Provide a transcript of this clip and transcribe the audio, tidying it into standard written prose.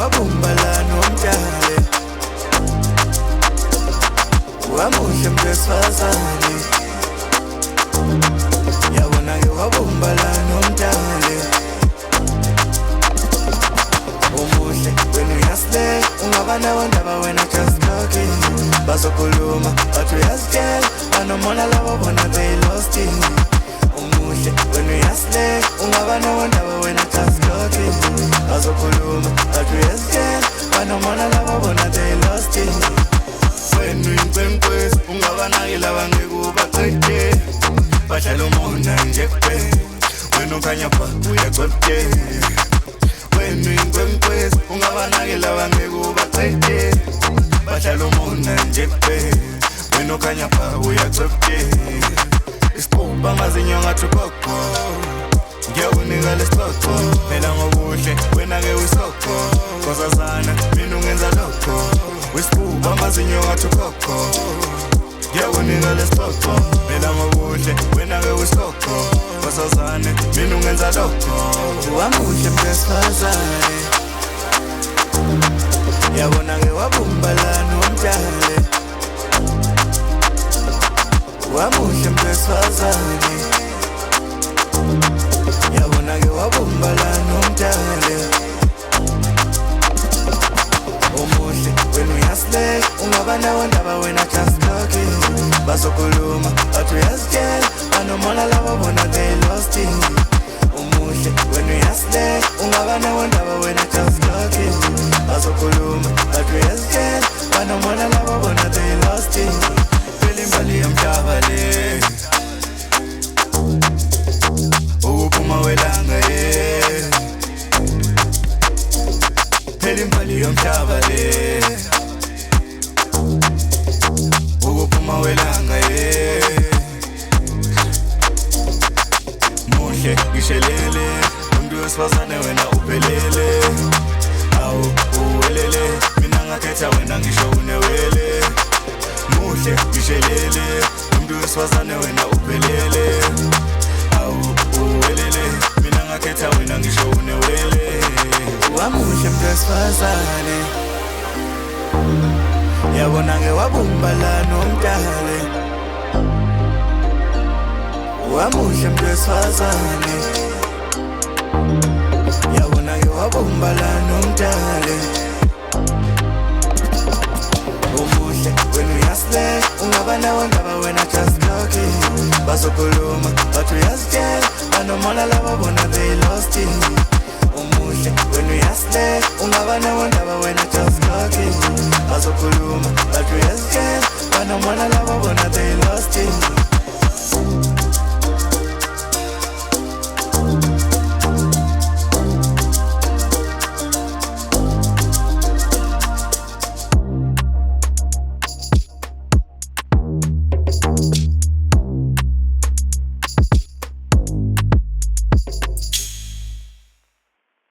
wabumba nomdale wamuhle mntu wesifazane yabona ke wabumba nomdale umuhle wena uyasleka ungaba nawondaba wena just talking bazokhuluma bathi uyazitshela banomona labo bona they lost it umuhle wena uyasleka ungaba nawondaba wena just talking bazokhuluma bathi uyazitshela banomona labo bona they lost it wena uyinkwenkwezi ungaba naki laba ngekubaqede bahlala umona nje kuphela wena ukhanya pha uyacwebhe wena uyinkwenkwezi ungaba naki laba ngekubaqede bahlala umona nje kuphela wena ukhanya pha uyacwebhe isiqumba amazinyo ngathi ukhokho ngiyawunika lesixoxo phela ngobuhle wena-ke wisokho nkosazana mina ungenza lokho wisiqumba amazinyo ngathi ukhokho ngiyawunika lesixoxo phela ngobuhle wena-ke wisokho nkosazana mina ungenza lokho wamuhle mntu wesifazane yabona-ke wabumba nomdale wamuhle mntu wesifazane yabona-ke wabumba nomdale umuhle wena uyasleka ungaba nawondaba wena just talking bazokhuluma bathi uyazitshela banomona labo bona they lost it umuhle wena uyasleka ungaba nawondaba wena just talking bazokhuluma bathi uyazitshela banomona labo bona they lost it phela imbali yomhlaba le ukuphuma welanga ye phela imbali yomhlaba le ukuphuma welanga ye muhle ngishelele umuntu wesifazane wena uphelele awu uwelele mina ngakhetha wena ngisho unewele muhle ngishelele umuntu wesifazane wena uphelele awu uwelele mina ngakhetha wena ngisho unewele wamuhle mntu wesifazane yabona-ke wabumba nomdale wamuhle mntu wesifazane yabona-ke wabumba nomdale umuhle wena uyasleka ungaba nawondaba wena just talking bazokhuluma bathi uyazitshela banomona labo bona they lost it umuhle wena uyasleka ungaba nawondaba wena just talking bazokhuluma bathi uyazitshela banomona labo bona they lost it